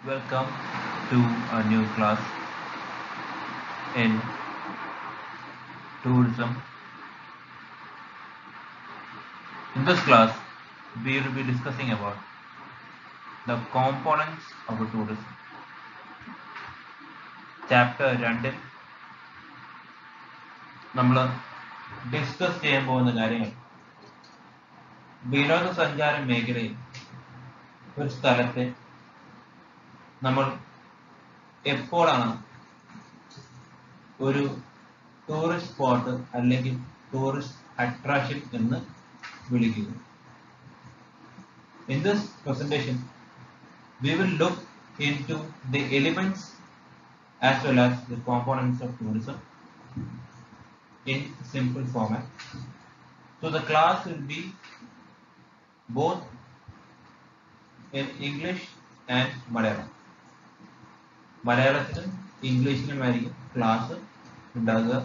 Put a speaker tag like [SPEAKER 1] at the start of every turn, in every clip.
[SPEAKER 1] Welcome to a new class in tourism. In this class, we will be discussing about the components of a tourism. Chapter 2 നമ്മൾ discuss ചെയ്യാൻ പോകുന്ന കാര്യങ്ങൾ വിനോദസഞ്ചാര മേഖലയിൽ ഒരു സ്ഥലത്തെ നമ്മൾ എപ്പോഴാണ് ഒരു ടൂറിസ്റ്റ് സ്പോട്ട് അല്ലെങ്കിൽ ടൂറിസ്റ്റ് അട്രാക്ഷൻ എന്ന് വിളിക്കുന്നത്. In this presentation, we will look into the elements as well as the components of tourism in simple format. So the class will be both in English and Malayalam. മലയാളത്തിലും ഇംഗ്ലീഷിലുമായിരിക്കും class ഉണ്ടാകുക.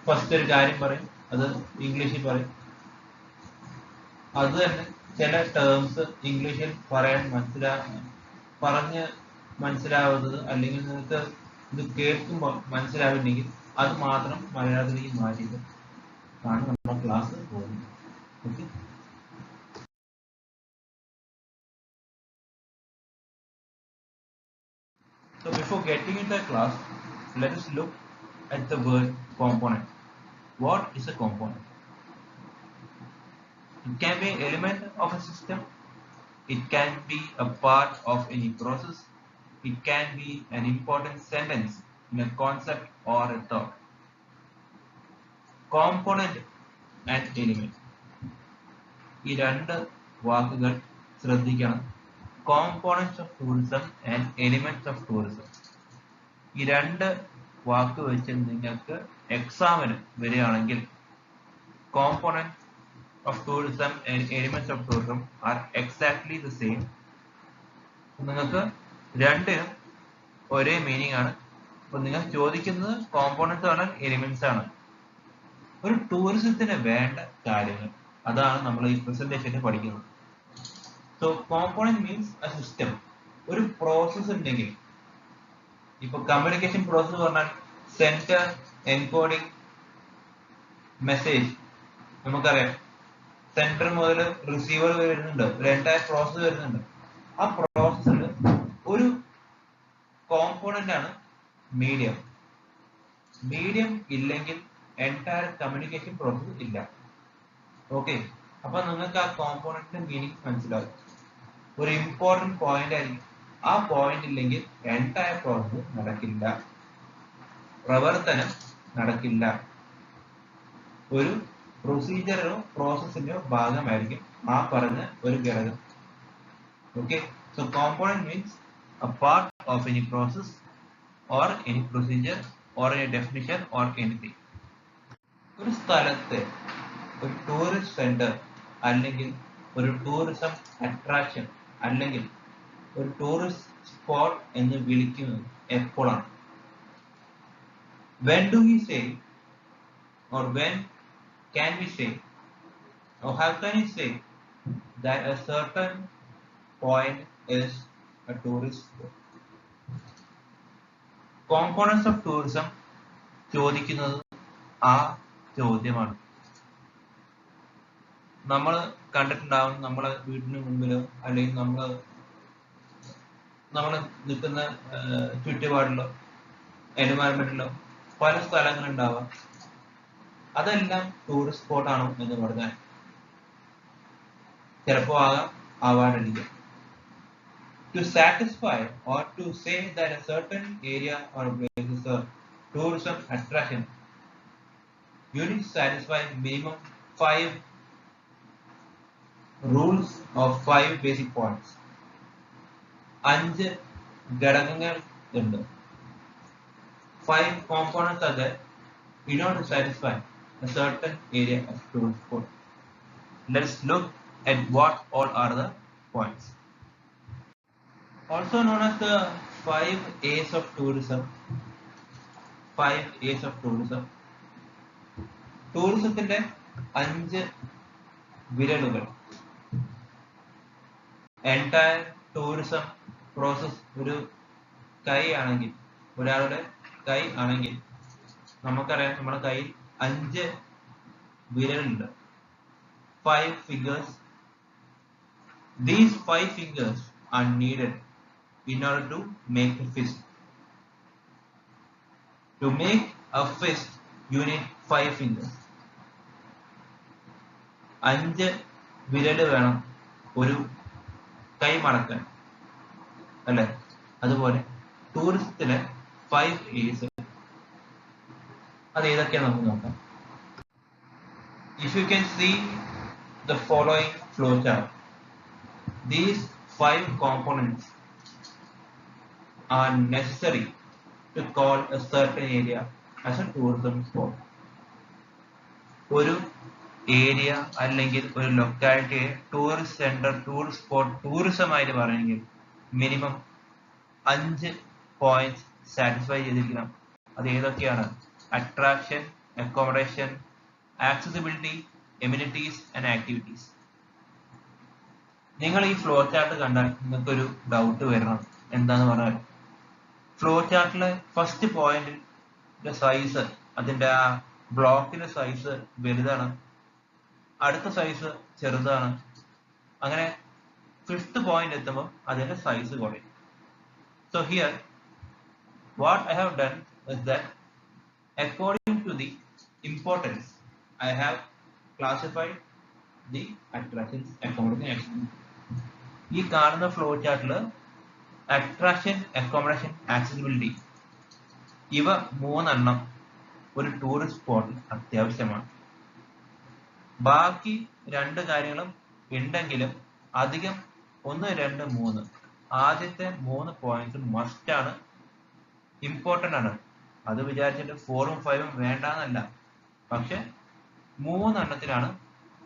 [SPEAKER 1] First ഒരു കാര്യം പറയും, അത് ഇംഗ്ലീഷിൽ പറയും. അത് തന്നെ ചില ടേംസ് ഇംഗ്ലീഷിൽ പറഞ്ഞ് മനസ്സിലാവുന്നത് അല്ലെങ്കിൽ നിങ്ങൾക്ക് ഇത് കേൾക്കുമ്പോൾ മനസ്സിലാവില്ലെങ്കിൽ അത് മാത്രം മലയാളത്തിലേക്ക് മാറ്റിയിട്ട് ആണ് നമ്മുടെ ക്ലാസ് പോകുന്നത്. Okay, so before getting into the class, let us look at the word component. What is a component? It can be an element of a system. It can be a part of any process. It can be an important sentence in a concept or a thought. Component and element. ഈ രണ്ട് വാക്കുകൾ ശ്രദ്ധിക്കണം. Components of tourism and elements of tourism. ഈ രണ്ട് വാക്ക് വെച്ച് നിങ്ങൾക്ക് എക്സാമിന് വരികയാണെങ്കിൽ component of tourism and elements of tourism are exactly the same. നിങ്ങൾക്ക് രണ്ടിനും ഒരേ മീനിങ് ആണ്. അപ്പോൾ നിങ്ങൾ ചോദിക്കുന്നത് കോമ്പോണൻസ് ആണ് എലിമെന്റ്സ് ആണ്. ഒരു ടൂറിസത്തിന് വേണ്ട കാര്യങ്ങൾ അതാണ് നമ്മൾ ഈ പ്രസന്റേഷനിൽ പഠിക്കുന്നത്. So component means A system. ഒരു പ്രോസസ് ഉണ്ടെങ്കിൽ, ഇപ്പൊ കമ്മ്യൂണിക്കേഷൻ പ്രോസസ് പറഞ്ഞാൽ സെൻഡർ, എൻകോഡിംഗ്, മെസ്സേജ് നമുക്കറിയാം. സെൻഡർ മുതൽ റിസീവർ വരുന്നുണ്ട്, ഒരു എൻറ്റയർ പ്രോസസ് വരുന്നുണ്ട്. ആ പ്രോസസ്സിൽ ഒരു കോമ്പോണന്റ് ആണ് മീഡിയം. മീഡിയം ഇല്ലെങ്കിൽ എൻറ്റയർ കമ്മ്യൂണിക്കേഷൻ പ്രോസസ് ഇല്ല. ഓക്കെ, അപ്പൊ നിങ്ങൾക്ക് ആ കോമ്പോണന്റിന്റെ മീനിങ് മനസ്സിലാവും. ഒരു ഇമ്പോർട്ടന്റ് പോയിന്റ് ആയിരിക്കും. ആ പോയിന്റ് ഇല്ലെങ്കിൽ എൻറ്റയർ പ്രോസസ് നടക്കില്ല, പ്രവർത്തനം നടക്കില്ല. ഒരു പ്രൊസീജിയറോ പ്രോസസ്സിന്റെയോ ഭാഗമായിരിക്കും ആ പറഞ്ഞ ഒരു ഘടകം. Okay, so component means a part of any process or any procedure or any definition or anything. ഒരു സ്ഥലത്തെ ഒരു ടൂറിസ്റ്റ് സെന്റർ അല്ലെങ്കിൽ ഒരു ടൂറിസം അട്രാക്ഷൻ അല്ലെങ്കിൽ ഒരു ടൂറിസ്റ്റ് സ്പോട്ട് എന്ന് വിളിക്കുന്നത് എപ്പോഴാണ്? When do we say, or when can we say, or how can we say that a certain point is a tourist spot? Components of tourism ചോദിക്കുന്നത് ആ ചോദ്യമാണ്. നമ്മൾ കണ്ടിട്ടുണ്ടാവും, നമ്മളെ വീടിന് മുമ്പിലോ അല്ലെങ്കിൽ നമ്മൾ നിൽക്കുന്ന ചുറ്റുപാടിലോ എൻവയറമെന്റിലോ പല സ്ഥലങ്ങളുണ്ടാവാം. അതെല്ലാം ടൂറിസ്റ്റ് സ്പോട്ട് ആണോ എന്ന് പറഞ്ഞാൽ ചിലപ്പോ ആവാണ്ടിരിക്കും. To satisfy or to say that a certain area or place is a tourism attraction, you need to satisfy minimum 5 rules of 5 basic points. 5 ഘടകങ്ങൾ ഉണ്ട്. 5 components are there in order to satisfy a certain area of tourist spot. Let's look at what all are the points. Also known as the 5 A's of tourism. 5 A's of tourism. ടൂറിസത്തിന്റെ 5 വിരലുകൾ. Entire tourism process ഒരു കൈ ആണെങ്കിൽ, ഒരാളുടെ കൈ ആണെങ്കിൽ നമുക്കറിയാം നമ്മുടെ കയ്യിൽ 5 വിരലുണ്ട്, 5 fingers. These 5 fingers are needed in order to make a fist. To make a fist, you need 5 fingers. 5 വിരല് വേണം ഒരു കൈ മടക്കാൻ, അല്ലെ? അതുപോലെ ടൂറിസത്തിലെ 5 A's അത് ഏതൊക്കെയാണ് നമുക്ക് നോക്കാം. If you can see the following flowchart, these 5 components are necessary to call a certain area as a tourism spot. ഒരു ഏരിയ അല്ലെങ്കിൽ ഒരു ലൊക്കാലിറ്റിയെ tourist centre, tourist spot, tourism ആയിട്ട് പറയണമെങ്കിൽ മിനിമം 5 പോയിന്റ്സ് സാറ്റിസ്ഫൈ ചെയ്തിരിക്കണം. അത് ഏതൊക്കെയാണ്? Attraction, accommodation, accessibility, amenities and activities. നിങ്ങൾ ഈ ഫ്ലോ ചാർട്ട് കണ്ടാൽ നിങ്ങൾക്കൊരു ഡൗട്ട് വരണം. എന്താന്ന് പറഞ്ഞാൽ ഫ്ലോ ചാർട്ടിലെ ഫസ്റ്റ് പോയിന്റിന്റെ സൈസ്, അതിന്റെ ആ ബ്ലോക്കിന്റെ സൈസ് വലുതാണ്, അടുത്ത സൈസ് ചെറുതാണ്. അങ്ങനെ 5th പോയിന്റ് എത്തുമ്പോൾ അതിന്റെ സൈസ് കുറയും. So here what I have done is that according to the importance I have classified the attractions, accommodation. ഈ കാണുന്ന ഫ്ലോ ചാർട്ടില് അട്രാക്ഷൻ, അക്കോമഡേഷൻ, ആക്സസിബിലിറ്റി ഇവ 3 ഒരു ടൂറിസ്റ്റ് സ്പോട്ടിൽ അത്യാവശ്യമാണ്. ബാക്കി 2 കാര്യങ്ങളും ഉണ്ടെങ്കിലും അധികം 1, 2, 3 ആദ്യത്തെ 3 പോയിന്റ്സ് മസ്റ്റ് ആണ്, ഇമ്പോർട്ടന്റ് ആണ്. അത് വിചാരിച്ചിട്ട് 4ഉം 5ഉം വേണ്ടാന്നല്ല, പക്ഷെ 3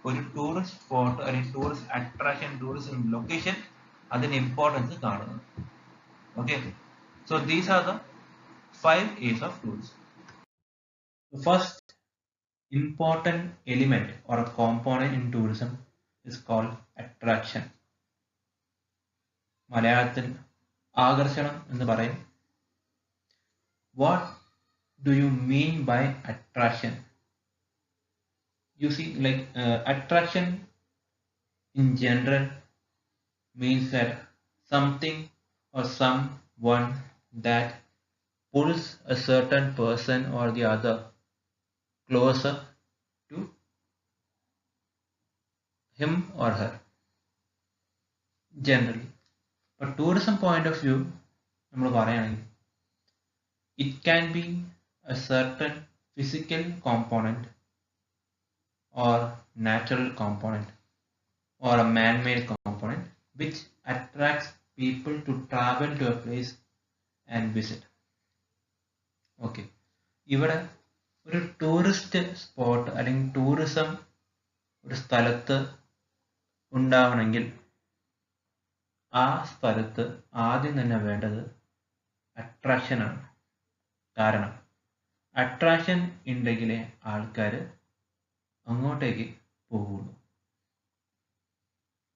[SPEAKER 1] ഒരു ടൂറിസ്റ്റ് സ്പോട്ട് അല്ലെങ്കിൽ ടൂറിസ്റ്റ് അട്രാക്ഷൻ, ടൂറിസ്റ്റ് ലൊക്കേഷൻ അതിന് ഇമ്പോർട്ടൻസ് കാണുന്നത്. Okay, so these are the 5 A's of tourism. The first important element or a component in tourism is called attraction. മലയാളത്തിൽ ആകർഷണം എന്ന് പറയും. What do you mean by attraction? You see, like attraction in general means that something or someone that pulls a certain person or the other closer to him or her. Generally, a tourism point of view, നമ്മൾ പറയുകയാണെങ്കിൽ it can be a certain physical component or natural component or a man-made component which attracts people to travel to a place and visit. Okay, ഇവിടെ ഒരു tourist spot അല്ലെങ്കിൽ tourism ഒരു സ്ഥലത്ത് ഉണ്ടാവണമെങ്കിൽ ആ സ്ഥലത്ത് ആദ്യം തന്നെ വേണ്ടത് അട്രാക്ഷൻ ആണ്. കാരണം അട്രാക്ഷൻ ഉണ്ടെങ്കിലേ ആൾക്കാർ അങ്ങോട്ടേക്ക് പോകുള്ളൂ.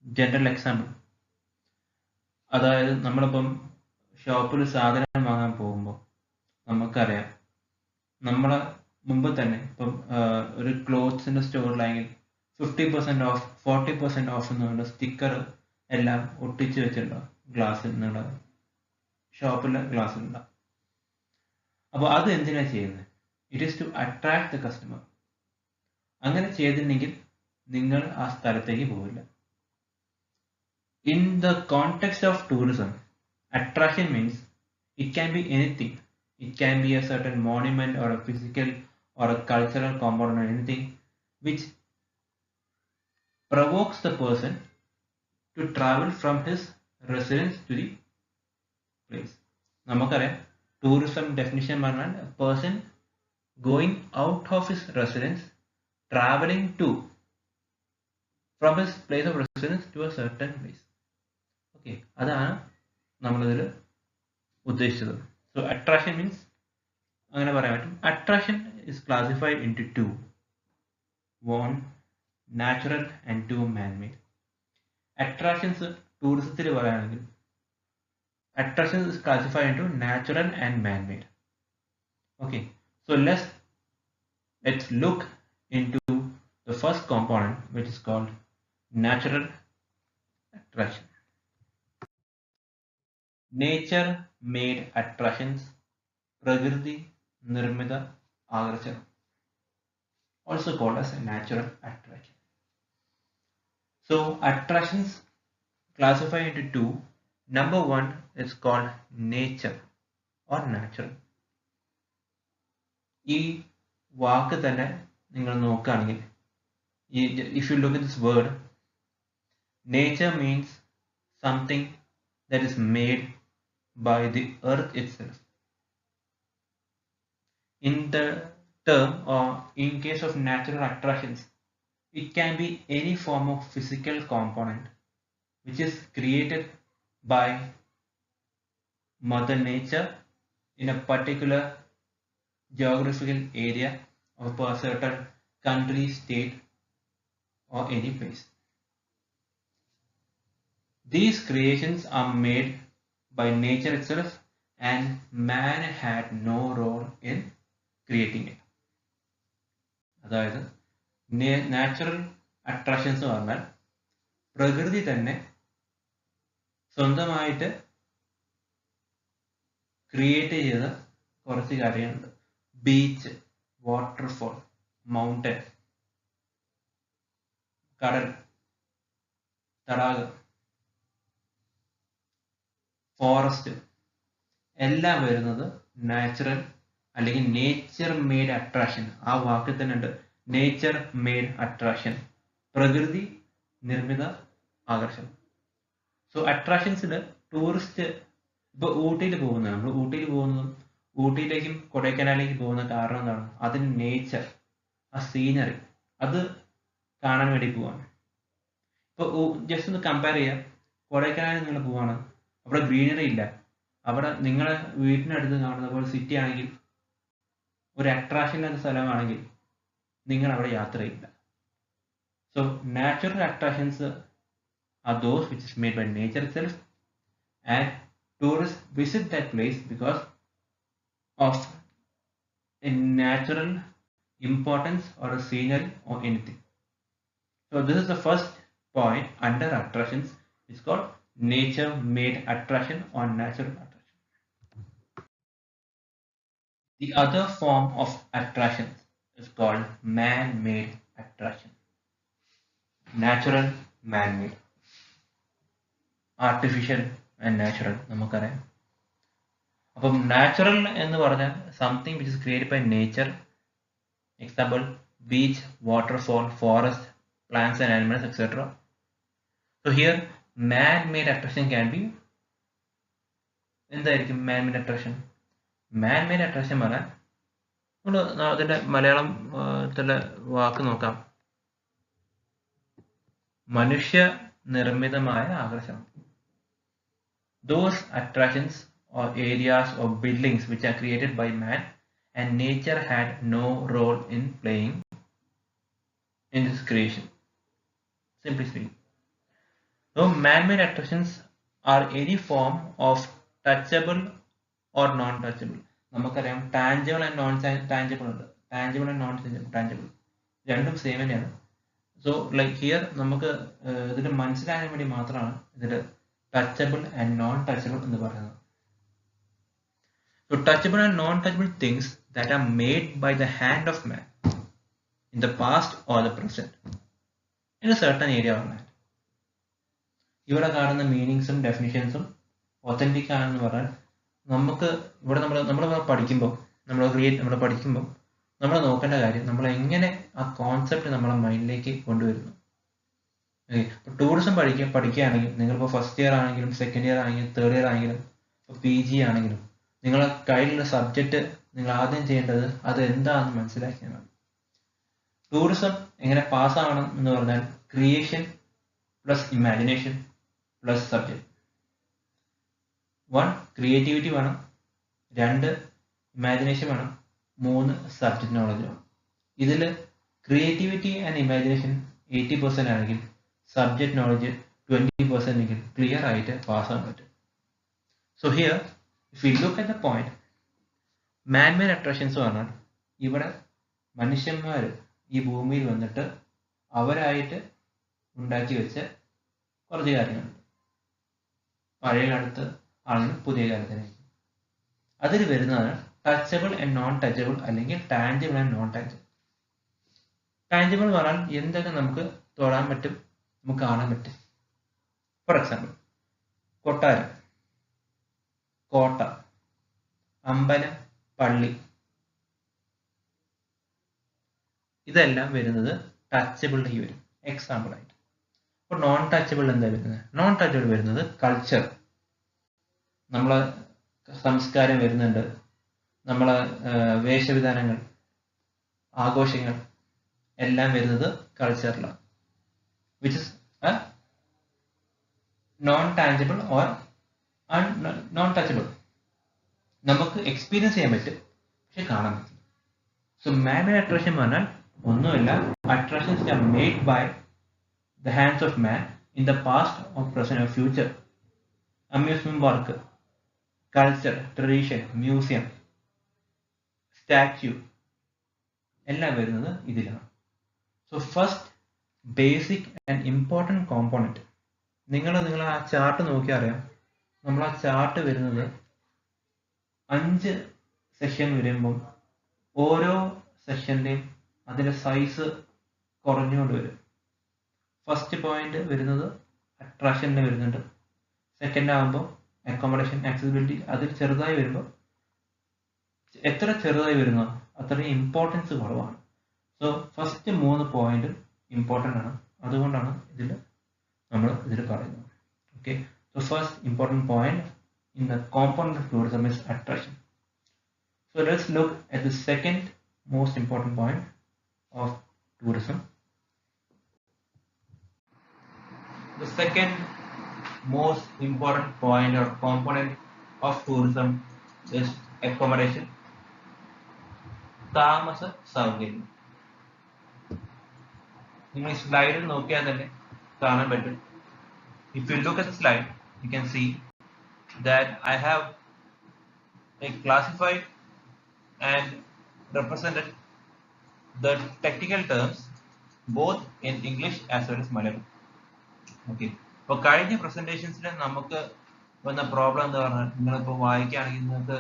[SPEAKER 1] ജനറൽ എക്സാമ്പിൾ, അതായത് നമ്മളിപ്പം ഷോപ്പിൽ സാധനം വാങ്ങാൻ പോകുമ്പോൾ നമുക്കറിയാം, നമ്മളെ മുമ്പ് തന്നെ ഇപ്പം ഒരു ക്ലോത്ത്സിന്റെ സ്റ്റോറിലാണെങ്കിൽ 50% ഓഫ്, 40% ഓഫ് എന്നുള്ള സ്റ്റിക്കർ എല്ലാം ഒട്ടിച്ച് വെച്ചിട്ടുണ്ടാവും ഗ്ലാസ്സിൽ നിന്നുള്ള, ഷോപ്പിലെ ഗ്ലാസ്സിലുണ്ടാവും. അപ്പോൾ അത് എന്തിനാ ചെയ്യുന്നത്? It is to attract the customer. അങ്ങനെ ചെയ്തിട്ടുണ്ടെങ്കിൽ നിങ്ങൾ ആ സ്ഥലത്തേക്ക് പോവില്ല. In the context of tourism, attraction means it can be anything. It can be a certain monument or a physical or a cultural component or anything which provokes the person to travel from his residence to the place. നമുക്കറിയാം tourism definition പറഞ്ഞാൽ a person going out of his residence, traveling to from his place of residence to a certain place. Okay, അതാണ് നമ്മളിതിൽ ഉദ്ദേശിച്ചത്. So attraction means അങ്ങനെ പറയാൻ പറ്റും. Attraction is classified into 2, 1 natural and 2 man made. Attractions ടൂറിസത്തിൽ പറയുകയാണെങ്കിൽ attractions is classified into natural and man-made. Okay, so let's look into the first component, which is called natural attraction. Nature made attractions, prakriti nirmita agarchana, also called as a natural attraction. So attractions classify into two. Number one is called nature or natural. ഈ വാക്ക് തന്നെ നിങ്ങൾ നോക്കുകയാണെങ്കിൽ, if you look at this word, nature means something that is made by the earth itself. In the term, or in case of natural attractions, it can be any form of physical component which is created by Mother Nature in a particular geographical area of a certain country, state, or any place. These creations are made by nature itself, and man had no role in creating it. അതായത് natural attractions പറഞ്ഞാൽ പ്രകൃതി തന്നെ സ്വന്തമായിട്ട് create ചെയ്ത കുറച്ച് കാര്യങ്ങളുണ്ട്. Beach, waterfall, mountain, കടൽ, തടാകം, ഫോറസ്റ്റ് എല്ലാം വരുന്നത് നാച്ചുറൽ അല്ലെങ്കിൽ നേച്ചർ മെയ്ഡ് അട്രാക്ഷൻ. ആ വാക്കിൽ തന്നെ ഉണ്ട് നേച്ചർ മെയ്ഡ് അട്രാക്ഷൻ, പ്രകൃതി നിർമ്മിത ആകർഷണം. സോ അട്രാക്ഷൻസിൽ ടൂറിസ്റ്റ് ഇപ്പോൾ ഊട്ടിയിൽ പോകുന്നത്, നമ്മൾ ഊട്ടിയിൽ പോകുന്നതും ഊട്ടിയിലേക്കും കൊടൈക്കനാലിലേക്കും പോകുന്ന കാരണം എന്താണ്? അതിന് നേച്ചർ, ആ സീനറി അത് കാണാൻ വേണ്ടി പോവാണ്. ഇപ്പോൾ ജസ്റ്റ് ഒന്ന് കമ്പയർ ചെയ്യാം, കൊടൈക്കനാലിൽ നിങ്ങൾ പോവാണ്, അവിടെ ഗ്രീനറി ഇല്ല, അവിടെ നിങ്ങളെ വീട്ടിനടുത്ത് കാണുന്ന പോലെ സിറ്റി ആണെങ്കിൽ, ഒരു അട്രാക്ഷൻ ഇല്ലാത്ത സ്ഥലമാണെങ്കിൽ നിങ്ങൾ അവിടെ യാത്ര ചെയ്യില്ല. So natural attractions are those which is made by nature itself, and tourists visit that place because of a natural importance or a scenery or anything. So this is the first point under attractions. It's called nature made attraction or natural attraction. The other form of attractions is called man made attraction. Natural, man made, artificial and natural നമുക്കറിയാം. അപ്പം natural എന്ന് പറഞ്ഞാൽ something which is created by nature. Example beach, waterfall, forest, plants and animals etcetera. So here man made attraction can be, എന്തായിരിക്കും man made attraction? Man made attraction പറയാൻ നമ്മൾ അതിൻ്റെ മലയാളത്തിലെ വാക്ക് നോക്കാം, മനുഷ്യ നിർമ്മിതമായ ആകർഷണം. Those attractions or areas or buildings which are created by man and nature had no role in playing in this creation. Simply speaking, so man-made attractions are any form of touchable or non-touchable. നമുക്കറിയാം tangible and non tangible ഉണ്ട്. Tangible and non tangible രണ്ടും same തന്നെയാണ്. So like here നമുക്ക് ഇതിൽ മനസ്സിലാകാൻ വേണ്ടി മാത്രമാണ് ഇതിൽ touchable and non-touchable എന്ന് പറയുന്നത്. So touchable and non-touchable things that are made by the hand of man in the past or the present in a certain area of land. ഇവിടെ കാണുന്ന മീനിങ്സും ഡെഫിനിഷൻസും ഒത്തന്റിക് ആണെന്ന് പറഞ്ഞാൽ നമുക്ക് ഇവിടെ നമ്മൾ പഠിക്കുമ്പോൾ നമ്മൾ പഠിക്കുമ്പോൾ നമ്മൾ നോക്കേണ്ട കാര്യം നമ്മൾ എങ്ങനെ ആ കോൺസെപ്റ്റ് നമ്മളെ മൈൻഡിലേക്ക് കൊണ്ടുവരുന്നു. ടൂറിസം പഠിക്കുകയാണെങ്കിൽ നിങ്ങളിപ്പോൾ ഫസ്റ്റ് ഇയർ ആണെങ്കിലും സെക്കൻഡ് ഇയർ ആണെങ്കിലും തേർഡ് ഇയർ ആണെങ്കിലും ഇപ്പോൾ PG ആണെങ്കിലും നിങ്ങളെ കയ്യിലുള്ള സബ്ജക്റ്റ് നിങ്ങൾ ആദ്യം ചെയ്യേണ്ടത് അത് എന്താണെന്ന് മനസ്സിലാക്കിയാൽ മതി. ടൂറിസം എങ്ങനെ പാസ്സാവണം എന്ന് പറഞ്ഞാൽ creation plus imagination plus subject. 1 creativity വേണം, 2 ഇമാജിനേഷൻ വേണം, 3 സബ്ജക്റ്റ് നോളജ് വേണം. ഇതിൽ ക്രിയേറ്റിവിറ്റി ആൻഡ് ഇമാജിനേഷൻ 80% ആണെങ്കിൽ സബ്ജക്റ്റ് നോളജ് 20% എങ്കിൽ ക്ലിയർ ആയിട്ട് പാസ്സാകാൻ പറ്റും. So here, if we look at the point, man-made attractions പറഞ്ഞാൽ ഇവിടെ മനുഷ്യന്മാർ ഈ ഭൂമിയിൽ വന്നിട്ട് അവരായിട്ട് ഉണ്ടാക്കി വെച്ച കുറച്ച് കാര്യങ്ങളുണ്ട്. പഴയ കാലത്ത് ആണെങ്കിൽ പുതിയ കാലത്തിലേക്ക് അതിൽ വരുന്നതാണ് ടച്ചബിൾ ആൻഡ് നോൺ ടച്ചബിൾ അല്ലെങ്കിൽ tangible and non tangible. Tangible പറഞ്ഞാൽ എന്തൊക്കെ നമുക്ക് തൊടാൻ പറ്റും, നമുക്ക് കാണാൻ പറ്റും. ഫോർ എക്സാമ്പിൾ, കൊട്ടാരം, കോട്ട, അമ്പലം, പള്ളി, ഇതെല്ലാം വരുന്നത് ടച്ചബിളിലേക്ക് വരും എക്സാമ്പിൾ ആയിട്ട്. അപ്പോൾ നോൺ ടച്ചബിൾ എന്താ വരുന്നത്? നോൺ ടച്ചബിൾ വരുന്നത് കൾച്ചർ, നമ്മളെ സംസ്കാരം വരുന്നുണ്ട്, നമ്മളെ വേഷവിധാനങ്ങൾ, ആഘോഷങ്ങൾ എല്ലാം വരുന്നത് കൾച്ചറിലാണ്. Which is non tangible or non touchable. നമുക്ക് എക്സ്പീരിയൻസ് ചെയ്യാൻ പറ്റും, പക്ഷെ കാണാൻ പറ്റില്ല. സോ man-made attraction പറഞ്ഞാൽ ഒന്നുമില്ല, attractions are made by the hands of man in the past or present or future. Amusement park, culture, tradition, museum, statue എല്ലാം വരുന്നത് ഇതിലാണ്. So first basic and important component, നിങ്ങൾ ആ ചാർട്ട് നോക്കിയാൽ അറിയാം. നമ്മൾ ആ ചാർട്ട് വരുന്നത് 5 സെക്ഷൻ വരുമ്പം ഓരോ സെക്ഷൻ്റെയും അതിൻ്റെ സൈസ് കുറഞ്ഞുകൊണ്ട് വരും. ഫസ്റ്റ് പോയിന്റ് വരുന്നത് അട്രാക്ഷൻ്റെ വരുന്നുണ്ട്, സെക്കൻഡ് ആകുമ്പോൾ അക്കോമഡേഷൻ, ആക്സസിബിലിറ്റി, അതിൽ ചെറുതായി വരുമ്പോൾ എത്ര ചെറുതായി വരുന്നോ അത്രയും ഇമ്പോർട്ടൻസ് കുറവാണ്. സോ ഫസ്റ്റ് 3 പോയിന്റും ഇമ്പോർട്ടൻ്റ് ആണ്, അതുകൊണ്ടാണ് നമ്മൾ ഇതിൽ പറയുന്നത്. Okay, so first important point in the component of tourism is attraction. So let's look at the second most important point of tourism. The second most important point or component of tourism is accommodation. താമസ സൗകര്യം. നിങ്ങൾ ഈ സ്ലൈഡിൽ നോക്കിയാൽ തന്നെ കാണാൻ പറ്റും. If you look at the slide, you can see that I have classified and represented the technical terms both in English as well as Malayalam. Okay, അപ്പോൾ കഴിഞ്ഞ പ്രസന്റേഷൻസിൽ നമുക്ക് വന്ന പ്രോബ്ലം എന്താ പറഞ്ഞാൽ, നിങ്ങളിപ്പോൾ വായിക്കുകയാണെങ്കിൽ നിങ്ങൾക്ക്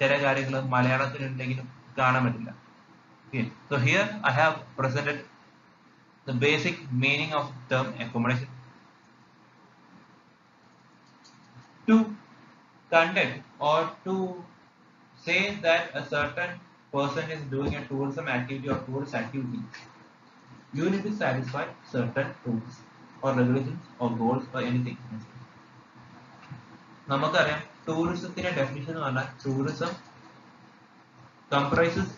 [SPEAKER 1] ചില കാര്യങ്ങൾ മലയാളത്തിലുണ്ടെങ്കിലും കാണാൻ പറ്റില്ല. Okay, so here I have presented the basic meaning of the term accommodation. To conduct or to say that a certain person is doing a tourism activity or tourist activity, you need to satisfy certain rules or regulations or goals or anything. നമുക്കറിയാം ടൂറിസത്തിന്റെ definition എന്ന് പറഞ്ഞാൽ tourism comprises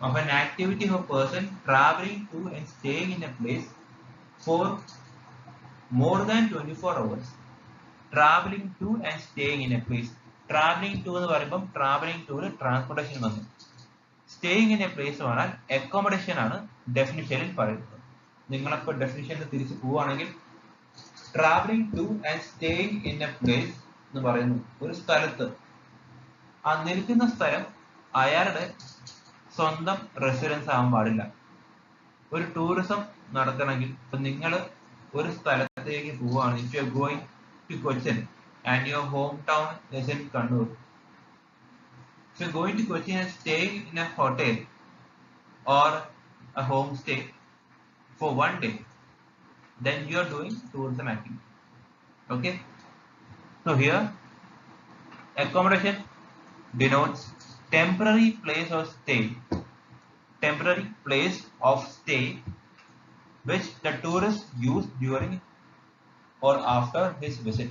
[SPEAKER 1] of an activity of a person traveling to and staying in a place for more than 24 hours. Traveling to and staying in a place. Traveling to എന്ന് പറയുമ്പോൾ travelling to transportation വന്നു. Staying in A place പറഞ്ഞാൽ accommodation ആണ് ഡെഫിനിഷനിൽ പറയുന്നത്. നിങ്ങളപ്പോൾ ഡെഫിനിഷനിൽ തിരിച്ച് പോവുകയാണെങ്കിൽ travelling two and staying in A place എന്ന് പറയുന്നു ഒരു സ്ഥലത്ത് ആ നിൽക്കുന്ന സ്ഥലം അയാളുടെ സ്വന്തം റെസിഡൻസ് ആവാൻ പാടില്ല. ഒരു ടൂറിസം നടത്തണമെങ്കിൽ ഇപ്പൊ നിങ്ങൾ ഒരു സ്ഥലത്തേക്ക് പോവുകയാണ്, if you are going to Cochin and your hometown is in Kannur. If you're going to Cochin and staying in a hotel or a homestay for 1 day, then you are doing tourism activity. Okay, so here accommodation denotes temporary place of stay which the tourist used during or after his visit.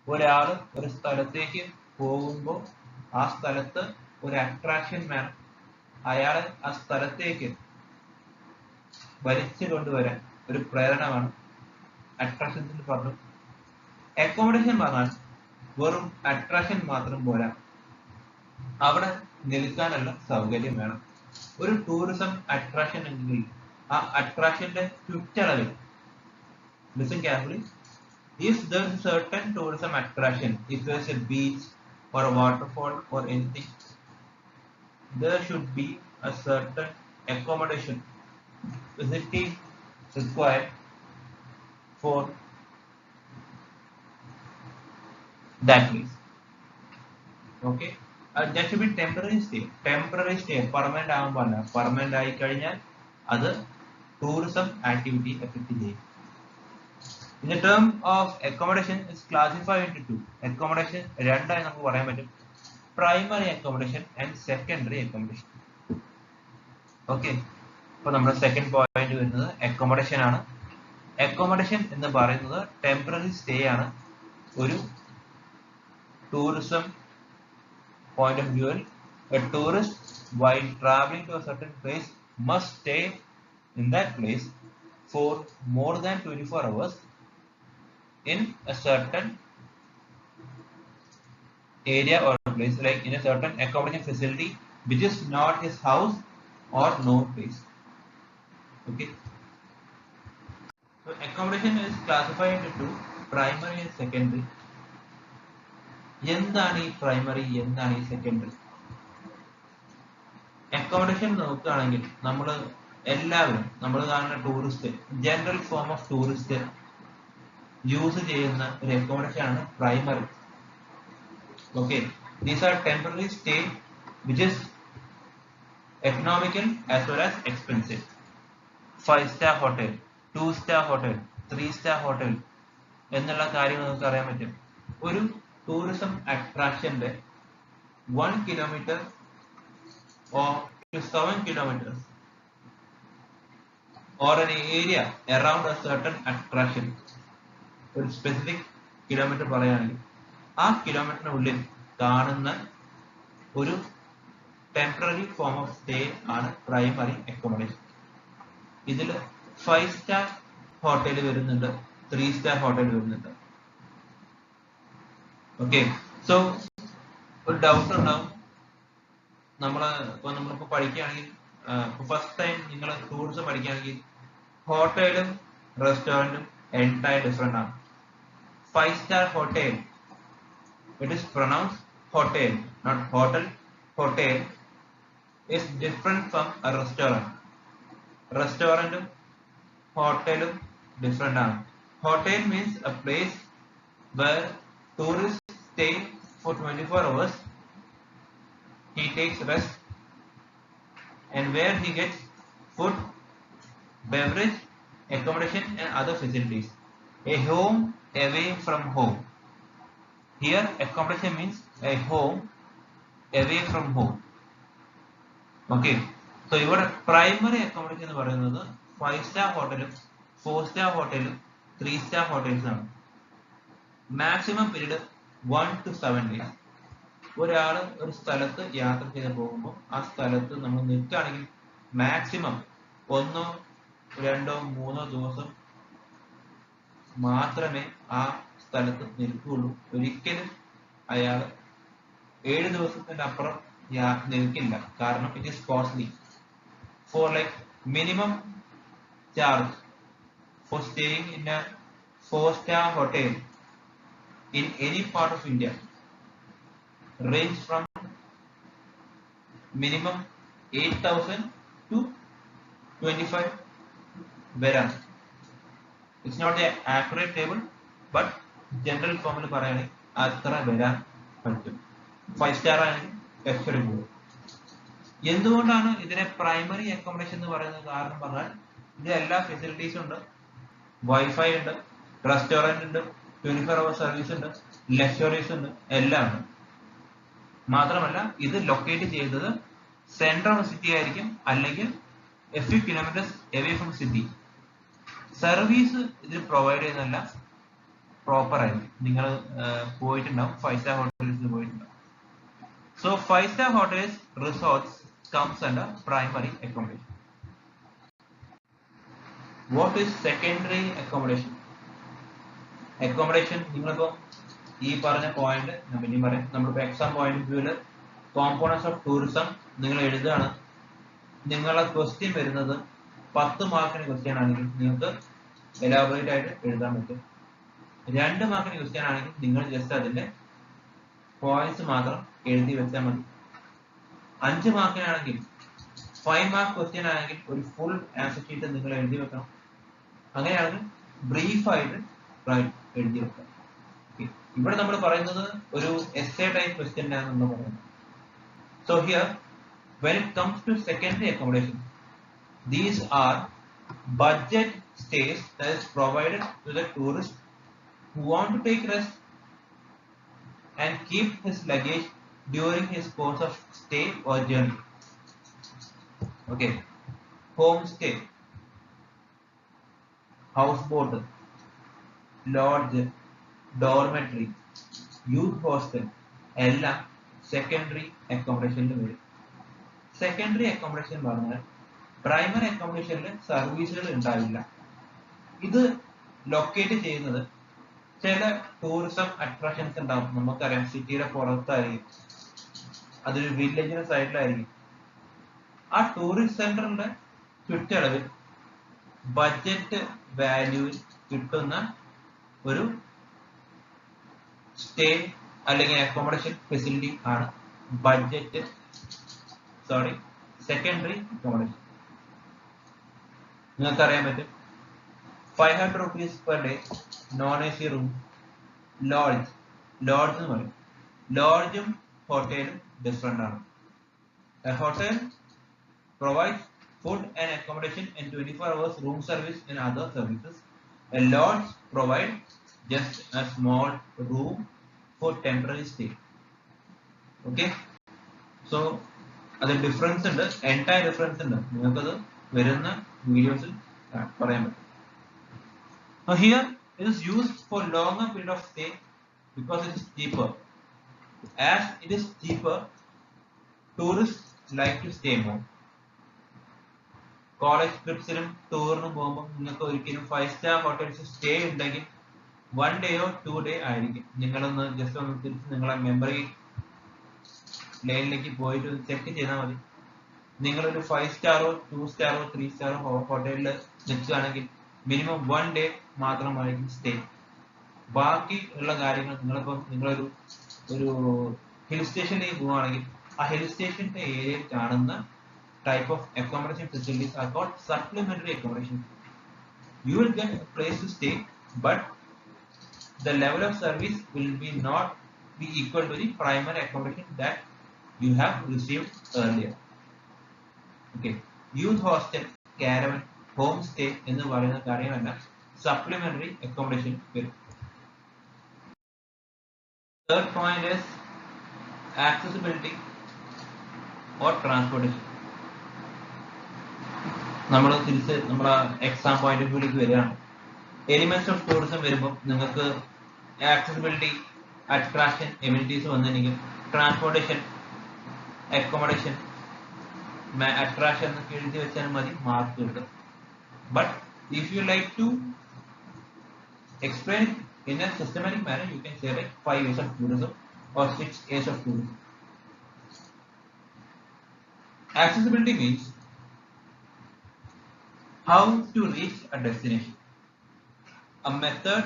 [SPEAKER 1] ഒരാൾ ഒരു സ്ഥലത്തേക്ക് പോകുമ്പോൾ ആ സ്ഥലത്ത് ഒരു attraction വേണം, അയാളെ ആ സ്ഥലത്തേക്ക് വലിച്ചു കൊണ്ടുവരാൻ ഒരു പ്രേരണ വേണം. അട്രാക്ഷൻസിൽ പറഞ്ഞു. അക്കോമഡേഷൻ പറഞ്ഞാൽ വെറും അട്രാക്ഷൻ മാത്രം പോരാ, അവിടെ നിൽക്കാനുള്ള സൗകര്യം വേണം. ഒരു ടൂറിസം അട്രാക്ഷൻ എങ്കിൽ ആ അട്രാക്ഷന്റെ ചുറ്റളവിൽ, listen carefully, if there is a certain tourism attraction, if there is a beach or a waterfall or anything, there should be a certain accommodation facility required for that place. Okay, that should be temporary stay. Temporary stay, permanent ആകാൻ പാടില്ല. Permanent ആയി കഴിഞ്ഞാൽ അത് tourism activity affect ചെയ്യും. In the term of accommodation is classified into two. Accommodation രണ്ടായി നമുക്ക് പറയാൻ പറ്റും. Primary accommodation and secondary accommodation. Okay, അപ്പോൾ നമ്മുടെ സെക്കൻഡ് പോയിന്റ് വരുന്നത് accommodation ആണ്. Accommodation എന്ന് പറയുന്നത് ടെമ്പററി സ്റ്റേ ആണ്. ഒരു tourism point of view, a tourist while traveling to a certain place must stay in that place for more than 24 hours in a certain area or place, like in a certain accommodation facility which is not his house or known place. Okay, so accommodation is classified into two, primary and secondary. എന്താണ് ഈ primary, എന്താണ് ഈ secondary? Accommodation നോക്കുകയാണെങ്കിൽ നമ്മൾ എല്ലാവരും, നമ്മൾ കാണുന്ന tourist, general form of tourist use ചെയ്യുന്ന ഒരു അക്കോമഡേഷൻ ആണ് primary. Okay, these are temporary stay which is economical as well as expensive. 5-star hotel, 2-star hotel, 3-star hotel എന്നുള്ള കാര്യങ്ങൾ നമുക്ക് അറിയാൻ പറ്റും. ഒരു tourism attractionന്റെ 1 kilometer or to 7 kilometers or an area around a certain attraction, ഒരു specific kilometer പറയുകയാണെങ്കിൽ ആ കിലോമീറ്ററിനുള്ളിൽ കാണുന്ന ഒരു ടെമ്പററി ഫോം ഓഫ് സ്റ്റേ ആണ് പ്രൈമറി അക്കോമഡേഷൻ. ഇതിൽ 5-star ഹോട്ടൽ വരുന്നുണ്ട്, 3-star ഹോട്ടൽ വരുന്നുണ്ട്. ഓക്കെ, സോ ഒരു ഡൗട്ട് ഉണ്ടാവും. നമ്മളിപ്പോ പഠിക്കുകയാണെങ്കിൽ, ഫസ്റ്റ് ടൈം നിങ്ങൾ ടൂറിസം പഠിക്കുകയാണെങ്കിൽ ഹോട്ടലും റെസ്റ്റോറൻറ്റും എൻറ്റയർ ഡിഫറെന്റ് ആണ്. 5-star hotel, it is pronounce hotel, not hotel. Hotel is different from a restaurant. റെസ്റ്റോറൻറ്റും ഹോട്ടലും ഡിഫറെന്റ് ആണ്. Hotel means a place where tourists stay for 24 hours. He takes rest and where he gets food, beverage, accommodation and other facilities. A home away from home. Here accommodation means a home away from home. Okay, so ഇവിടെ primary accommodation എന്ന് പറയുന്നത് 5-star ഹോട്ടലും 4-star ഹോട്ടലും 3-star hotels ആണ്. Maximum period 1 to 7 days. ഒരാൾ ഒരു സ്ഥലത്ത് യാത്ര ചെയ്ത് പോകുമ്പോൾ ആ സ്ഥലത്ത് നമ്മൾ നിൽക്കുകയാണെങ്കിൽ മാക്സിമം 1, 2, 3 ദിവസം മാത്രമേ ആ സ്ഥലത്ത് നിൽക്കുകയുള്ളൂ. ഒരിക്കലും അയാൾ 7 ദിവസത്തിന്റെ അപ്പുറം നിൽക്കില്ല. കാരണം it is costly. For like minimum charge four staying in A 4-star hotel in any part of India range from minimum 8,000 to 25 വരാം. It's not the accurate table, but general formula പറയുകയാണെങ്കിൽ അത്ര വരാൻ പറ്റും. 5-star ആണെങ്കിൽ extra കൂടും. എന്തുകൊണ്ടാണ് ഇതിനെ primary accommodation എന്ന് പറയുന്നത്? കാരണം പറഞ്ഞാൽ ഇത് എല്ലാ ഫെസിലിറ്റീസും ഉണ്ട്. വൈഫൈ ഉണ്ട്, റെസ്റ്റോറന്റ് ഉണ്ട്, 24 hour സർവീസ് ഉണ്ട്, ലക്ഷറീസ് ഉണ്ട്, എല്ലാം ഉണ്ട്. മാത്രമല്ല ഇത് ലൊക്കേറ്റ് ചെയ്തത് സെൻട്രൽ സിറ്റി ആയിരിക്കും, അല്ലെങ്കിൽ a few kilometers away from city. Service ഇതിൽ പ്രൊവൈഡ് ചെയ്യുന്നതല്ല, പ്രോപ്പർ ആയിരിക്കും. നിങ്ങൾ പോയിട്ടുണ്ടാവും, 5-star ഹോട്ടൽസിൽ പോയിട്ടുണ്ടാവും. So 5-star hotels, resorts comes under primary accommodation. What is secondary accommodation? Accommodation നിങ്ങളിപ്പോ ഈ പറഞ്ഞ പോയിന്റ് ഞാൻ പിന്നെയും പറയാം. നമ്മളിപ്പോ എക്സാം പോയിന്റ് ഓഫ് വ്യൂല് കോമ്പോണൻസ് ഓഫ് ടൂറിസം നിങ്ങൾ എഴുതുകയാണ്. നിങ്ങളുടെ ക്വസ്റ്റ്യൻ വരുന്നത് 10 മാർക്കിന് ക്വസ്റ്റ്യൻ ആണെങ്കിൽ നിങ്ങൾക്ക് എലാബറേറ്റ് ആയിട്ട് എഴുതാൻ പറ്റും. 2 മാർക്കിന് ക്വസ്റ്റ്യൻ ആണെങ്കിൽ നിങ്ങൾ ജസ്റ്റ് അതിന്റെ പോയിന്റ്സ് മാത്രം എഴുതി വെച്ചാൽ മതി. 5 മാർക്കിനാണെങ്കിൽ 5 മാർക്ക് ക്വസ്റ്റ്യൻ ആണെങ്കിൽ ഒരു ഫുൾ ആൻസർ ഷീറ്റ് നിങ്ങൾ എഴുതി വെക്കണം. അങ്ങനെയാണ് ബ്രീഫായിട്ട് എഴുതി വെക്കാം. ഇവിടെ നമ്മൾ പറയുന്നത് ഒരു essay type question ആണ് നമ്മൾ പറയുന്നത്. So here, when it comes to secondary accommodation, these are budget stays that is provided to the tourist who want to take rest and keep his luggage during his course of stay or journey. Okay, homestay, houseboat, lodge, dormitory, youth hostel എല്ലാം secondary അക്കോമഡേഷനിൽ വരും. Secondary accommodation പറഞ്ഞാൽ primary അക്കോമഡേഷനിൽ സർവീസുകൾ ഉണ്ടാവില്ല. ഇത് locate ചെയ്യുന്നത് ചില tourism attractions ഉണ്ടാവും. നമുക്കറിയാം സിറ്റിയുടെ പുറത്തായിരിക്കും, അതൊരു വില്ലേജിന്റെ സൈഡിലായിരിക്കും. ആ ടൂറിസ്റ്റ് സെന്ററിന്റെ ചുറ്റളവിൽ ബഡ്ജറ്റ് വാല്യൂവിൽ കിട്ടുന്ന ഒരു സ്റ്റേ അല്ലെങ്കിൽ അക്കോമഡേഷൻ ഫെസിലിറ്റി ആണ് സെക്കൻഡറി അക്കോമഡേഷൻ. നിങ്ങൾക്ക് അറിയാൻ പറ്റും 500 rupees per day non AC room, lodge എന്ന് പറയും. ലോഡ്ജും ഹോട്ടലും ഡിഫറെന്റ് ആണ്. Hotel provides food and accommodation and 24 hours room service and other services. A lodge provides just a small room for temporary stay. Okay, so the difference ഉണ്ട്, entire difference ഉണ്ട്. നിങ്ങൾക്കത് വരുന്ന വീഡിയോസിൽ പറയാൻ പറ്റും. Now here it is used for longer period of stay because it is cheaper. As it is cheaper, tourists like to stay more. College ട്രിപ്സിനും ടൂറിനും പോകുമ്പോൾ നിങ്ങൾക്ക് ഒരിക്കലും 5-star ഹോട്ടൽസ് സ്റ്റേ ഉണ്ടെങ്കിൽ 1 day or 2 day ആയിരിക്കും. നിങ്ങളൊന്ന് ജസ്റ്റ് ഒന്ന് തിരിച്ച് നിങ്ങളെ മെമ്മറി ലൈനിലേക്ക് പോയിട്ട് ചെക്ക് ചെയ്താൽ മതി. നിങ്ങളൊരു 5-star 2-star 3-star ഹോട്ടലിൽ നിൽക്കുകയാണെങ്കിൽ മിനിമം 1 day മാത്രമായിരിക്കും സ്റ്റേ. ബാക്കി ഉള്ള കാര്യങ്ങൾ നിങ്ങളൊരു ഹിൽ സ്റ്റേഷനിലേക്ക് പോവുകയാണെങ്കിൽ ആ ഹിൽ സ്റ്റേഷന്റെ ഏരിയയിൽ കാണുന്ന type of accommodation facilities are called supplementary accommodation. You will get a place to stay, but the level of service will not be equal to the primary accommodation that you have received earlier. Okay, youth hostel, caravan, homestay എന്ന് പറയുന്ന കാര്യങ്ങളെല്ലാം supplementary accommodation വരും. Third point is accessibility or transportation. നമ്മൾ തിരിച്ച് നമ്മുടെ exam point of വ്യൂലേക്ക് വരികയാണ്. Elements of tourism വരുമ്പോൾ നിങ്ങൾക്ക് ആക്സസിബിലിറ്റി, അട്രാക്ഷൻ, എമിനിറ്റീസ് വന്നിട്ടുണ്ടെങ്കിൽ ട്രാൻസ്പോർട്ടേഷൻ, അക്കോമഡേഷൻ, അട്രാക്ഷൻ എന്നൊക്കെ എഴുതി വെച്ചാൽ മതി, മാർക്ക് കിട്ടും. But if you like to explain in a systematic manner, you can say like 5 years of tourism or 6 years of tourism. Accessibility means how to reach a destination, a method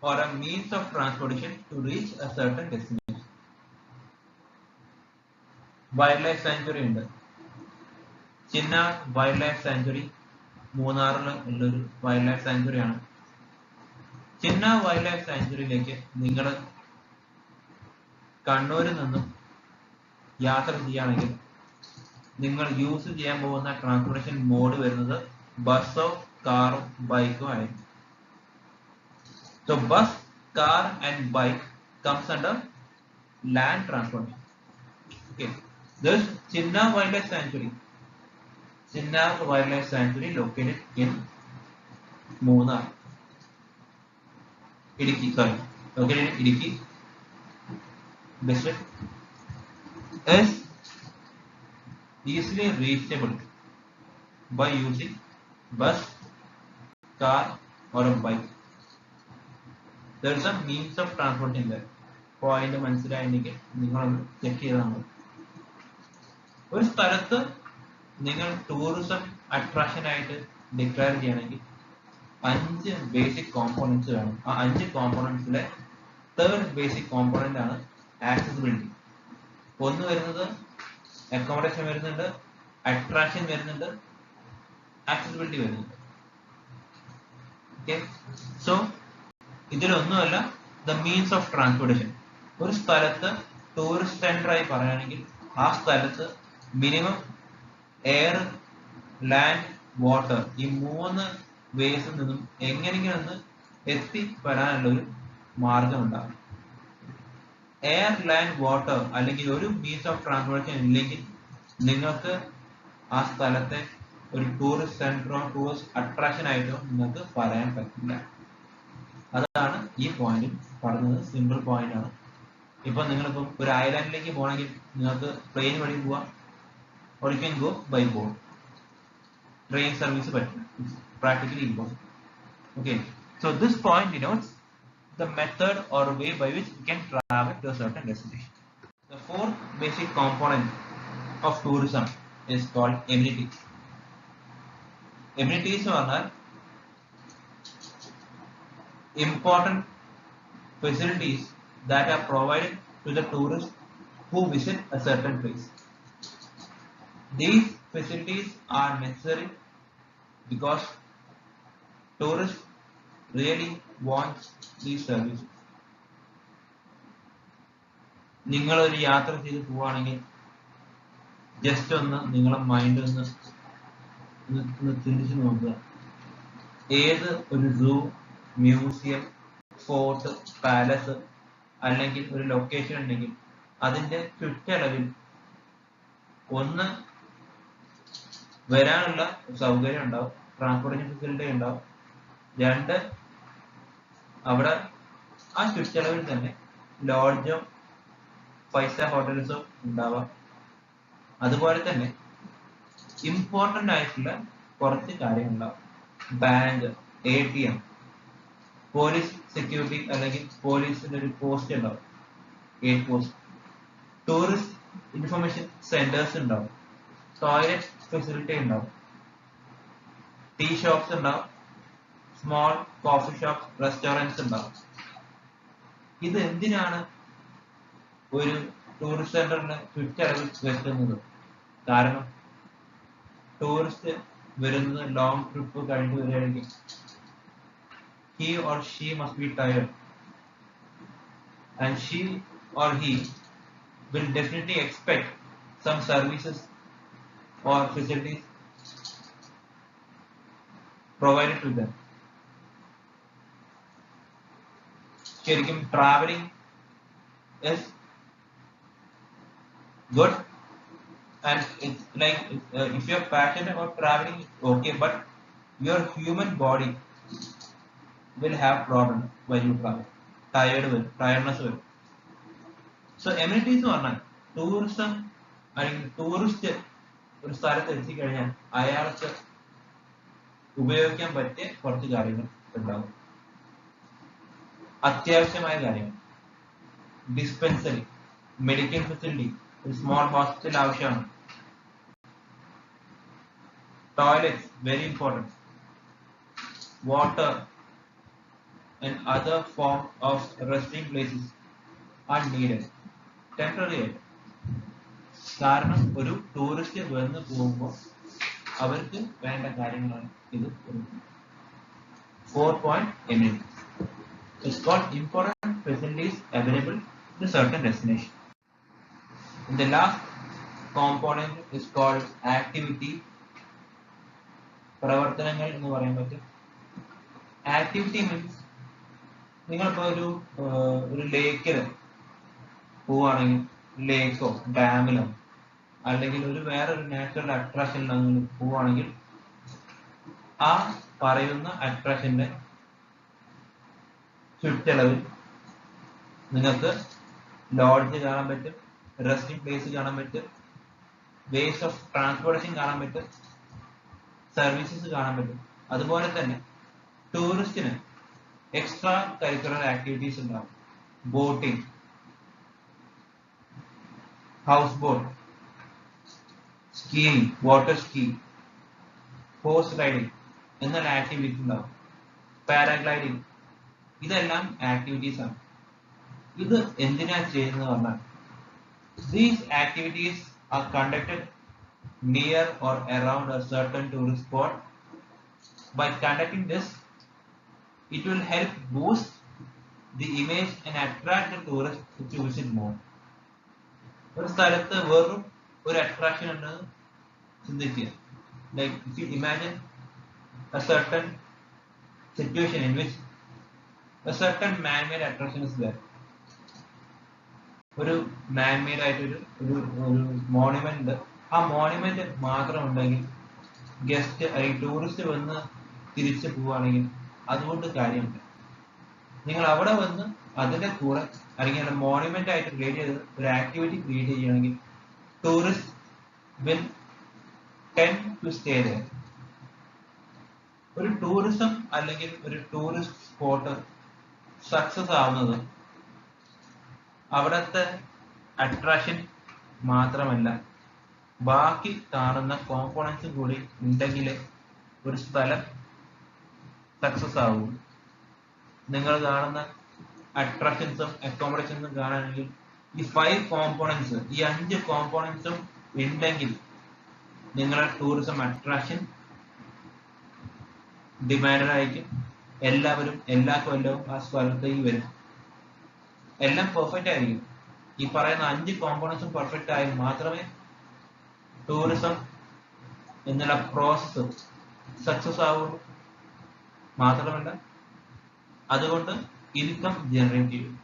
[SPEAKER 1] or a means of transportation to reach a certain destination. Wildlife sanctuary ഉണ്ട്. Chinnar wild life sanctuary മൂന്നാറിൽ ഉള്ളൊരു wild life sanctuary ആണ്. Chinnar wild life സാങ്ച്വറിയിലേക്ക് നിങ്ങൾ കണ്ണൂരിൽ നിന്നും യാത്ര ചെയ്യുകയാണെങ്കിൽ നിങ്ങൾ യൂസ് ചെയ്യാൻ പോകുന്ന ട്രാൻസ്പോർട്ടേഷൻ മോഡ് വരുന്നത് ബസ്സോ കാറോ ബൈക്കോ ആയിരിക്കും. So bus, car and bike comes under land transportation. Okay, this Chinnar Wildlife Sanctuary. Chinnar Wildlife Sanctuary located in Munnar, Idukki, located in Idukki district, is easily reachable by using bus, car or a bike. There is a means of transporting there. Point മനസ്സിലായെങ്കിൽ നിങ്ങളൊന്ന് check ചെയ്താൽ മതി. ഒരു സ്ഥലത്ത് നിങ്ങൾ tourism attraction ആയിട്ട് declare ചെയ്യണമെങ്കിൽ 5 basic components വേണം. ആ 5 കോമ്പോണൻസിലെ തേർഡ് ബേസിക് കോമ്പോണന്റ് ആണ് ആക്സസിബിലിറ്റി. ഒന്ന് വരുന്നത് അക്കോമഡേഷൻ വരുന്നുണ്ട്, അട്രാക്ഷൻ വരുന്നുണ്ട്, ആക്സസിബിലിറ്റി വരുന്നുണ്ട്. ഓക്കെ, സോ ഇതിലൊന്നുമല്ല ദ മീൻസ് ഓഫ് ട്രാൻസ്പോർട്ടേഷൻ. ഒരു സ്ഥലത്ത് ടൂറിസ്റ്റ് സെന്റർ ആയി പറയുകയാണെങ്കിൽ ആ സ്ഥലത്ത് മിനിമം എയർ, ലാൻഡ്, വാട്ടർ ഈ 3 വേസിൽ നിന്നും എങ്ങനെയെങ്കിലും ഒന്ന് എത്തിപ്പെടാനുള്ള ഒരു മാർഗം ഉണ്ടാകും. എയർ, ലാൻഡ്, വാട്ടർ അല്ലെങ്കിൽ ഒരു മീൻസ് ഓഫ് ട്രാൻസ്പോർട്ടേഷൻ ഇല്ലെങ്കിൽ നിങ്ങൾക്ക് ആ സ്ഥലത്തെ ഒരു ടൂറിസ്റ്റ് സെന്ററോ ടൂറിസ്റ്റ് അട്രാക്ഷൻ ആയിട്ടോ നിങ്ങൾക്ക് പറയാൻ പറ്റില്ല. അതാണ് ഈ പോയിന്റ് പറഞ്ഞത്. സിമ്പിൾ പോയിന്റ് ആണ്. ഇപ്പൊ നിങ്ങളിപ്പം ഒരു ഐലാൻഡിലേക്ക് പോകണമെങ്കിൽ നിങ്ങൾക്ക് ട്രെയിൻ വഴി പോവാം, or you can go by boat. Train service പറ്റില്ല, practically impossible. Okay, so this point denotes the method or way by which we can travel to a certain destination. The fourth basic component of tourism is called amenities. Amenities are important facilities that are provided to the tourists who visit a certain place. These facilities are necessary because tourists really want these services. നിങ്ങൾ ഒരു യാത്ര ചെയ്ത് പോവുകയാണെങ്കിൽ just ഒന്ന് നിങ്ങളെ mind ഒന്ന് ചിന്തിച്ച് നോക്കുക. ഏത് ഒരു സൂ, മ്യൂസിയം, ഫോർട്ട്, പാലസ് അല്ലെങ്കിൽ ഒരു ലൊക്കേഷൻ ഉണ്ടെങ്കിൽ അതിന്റെ ചുറ്റളവിൽ ഒന്ന് വരാനുള്ള സൗകര്യം ഉണ്ടാവും, ട്രാൻസ്പോർട്ടേഷൻ ഫെസിലിറ്റി ഉണ്ടാവും. 2, അവിടെ ആ ചുറ്റളവിൽ തന്നെ ലോഡ്ജോ 5 സ്റ്റാർ ഹോട്ടൽസോ ഉണ്ടാവാം. അതുപോലെ തന്നെ ഇമ്പോർട്ടൻ്റ് ആയിട്ടുള്ള കുറച്ച് കാര്യങ്ങളുണ്ടാവും. ബാങ്ക്, ATM, പോലീസ് സെക്യൂരിറ്റി അല്ലെങ്കിൽ പോലീസിന്റെ ഒരു പോസ്റ്റ് ഉണ്ടാവും, gate post. Tourist information centres ഉണ്ടാവും, ടോയ്ലറ്റ് ഫെസിലിറ്റി ഉണ്ടാവും, ടീ ഷോപ്സ് ഉണ്ടാവും, സ്മോൾ കോഫി ഷോപ്സ്, റെസ്റ്റോറൻറ്റ്സ് ഉണ്ടാവും. ഇത് എന്തിനാണ് ഒരു ടൂറിസ്റ്റ് സെന്ററിന് ചുറ്റളവിൽ വെക്കുന്നത്? കാരണം ടൂറിസ്റ്റ് വരുന്നത് ലോങ് ട്രിപ്പ് കഴിഞ്ഞു വരികയാണെങ്കിൽ he or she must be tired, and she or he will definitely expect some services or facilities provided to them. ശരിക്കും traveling is good, and it's like if you're passionate about traveling, okay, but your human body will have problem when you travel. Tiredness will. So amenities എന്ന് പറഞ്ഞാൽ tourism അല്ലെങ്കിൽ tourist ഒരു സ്ഥലത്ത് എത്തിക്കഴിഞ്ഞാൽ അയാൾക്ക് ഉപയോഗിക്കാൻ പറ്റിയ കുറച്ച് കാര്യങ്ങൾ ഉണ്ടാവും. അത്യാവശ്യമായ കാര്യങ്ങൾ, ഡിസ്പെൻസറി, മെഡിക്കൽ ഫെസിലിറ്റി, ഒരു സ്മോൾ ഹോസ്പിറ്റൽ ആവശ്യമാണ്. Toilets very important. Water and other forms of resting places are needed temporarily. കാരണം ഒരു ടൂറിസ്റ്റ് വന്ന് പോകുമ്പോൾ അവർക്ക് വേണ്ട കാര്യങ്ങളാണ് ഇത്. 4 point amenities. It's called important facilities available to certain destination. And the last component is called activity. പ്രവർത്തനങ്ങൾ എന്ന് പറയാൻ പറ്റും. ആക്ടിവിറ്റി മീൻസ് നിങ്ങളിപ്പോ ഒരു ലേക്കിൽ പോവുകയാണെങ്കിൽ, ലേക്കോ ഡാമിലോ അല്ലെങ്കിൽ ഒരു വേറൊരു നാച്ചുറൽ അട്രാക്ഷനിലോ നിങ്ങൾ പോവുകയാണെങ്കിൽ ആ പറയുന്ന അട്രാക്ഷന്റെ ചുറ്റളവിൽ നിങ്ങൾക്ക് ലോഡ്ജ് കാണാൻ പറ്റും, റെസ്റ്റിംഗ് പ്ലേസ് കാണാൻ പറ്റും, വേസ് ഓഫ് ട്രാൻസ്പോർട്ടേഷൻ കാണാൻ പറ്റും, സർവീസസ് കാണാൻ പറ്റും. അതുപോലെ തന്നെ ടൂറിസ്റ്റിന് എക്സ്ട്രാ കരിക്കുലർ ആക്ടിവിറ്റീസ് ഉണ്ടാവും. Boating, house boat, skiing, water ski, horse riding എന്നുള്ള ആക്ടിവിറ്റീസ് ഉണ്ടാവും. പാരാഗ്ലൈഡിങ്, ഇതെല്ലാം ആക്ടിവിറ്റീസ് ആണ്. ഇത് എന്തിനാ ചെയ്യുന്നത് പറഞ്ഞാൽ these activities are conducted near or around a certain tourist spot. By conducting this, it will help boost the image and attract the tourists to visit more. ഒരു സ്ഥലത്ത് വെറും ഒരു അട്രാക്ഷൻ ഉണ്ടെന്ന് ചിന്തിക്കുക. Like if you imagine a certain situation in which a certain man-made attraction is there. ഒരു man-made ആയിട്ടൊരു ഒരു ഒരു മോണുമെന്റ്, ആ മോണുമെന്റ് മാത്രം ഉണ്ടെങ്കിൽ ഗസ്റ്റ് അല്ലെങ്കിൽ ടൂറിസ്റ്റ് വന്ന് തിരിച്ചു പോവുകയാണെങ്കിൽ അതുകൊണ്ട് കാര്യമുണ്ട്. നിങ്ങൾ അവിടെ വന്ന് അതിന്റെ കൂടെ അല്ലെങ്കിൽ മോണുമെന്റ് ആയിട്ട് ക്രിയേറ്റ് ചെയ്ത് ഒരു ആക്ടിവിറ്റി ക്രിയേറ്റ് ചെയ്യുകയാണെങ്കിൽ tourist will tend to stay there. ഒരു ടൂറിസം അല്ലെങ്കിൽ ഒരു ടൂറിസ്റ്റ് സ്പോട്ട് സക്സസ് ആവുന്നത് അവിടുത്തെ അട്രാക്ഷൻ മാത്രമല്ല, ബാക്കി കാണുന്ന കോമ്പോണൻസും കൂടി ഉണ്ടെങ്കിൽ ഒരു സ്ഥലം സക്സസ് ആവും. നിങ്ങൾ കാണുന്ന അട്രാക്ഷൻസും അക്കോമഡേഷൻസും കാണാനെങ്കിൽ ഈ 5 കോമ്പോണൻസ്, ഈ 5 കോമ്പോണൻസും ഉണ്ടെങ്കിൽ നിങ്ങളുടെ ടൂറിസം അട്രാക്ഷൻ ഡിമാൻഡഡ് ആയിരിക്കും. എല്ലാവരും എല്ലാ കൊല്ലവും ആ സ്ഥലത്തേക്ക് വരും. എല്ലാം പെർഫെക്റ്റ് ആയിരിക്കും. ഈ പറയുന്ന 5 കോമ്പോണൻസും പെർഫെക്റ്റ് ആയാൽ മാത്രമേ ടൂറിസം എന്നുള്ള പ്രോസസ് സക്സസ് ആവുള്ളൂ. മാത്രമല്ല അതുകൊണ്ട് ഇൻകം ജനറേറ്റ് ചെയ്യും.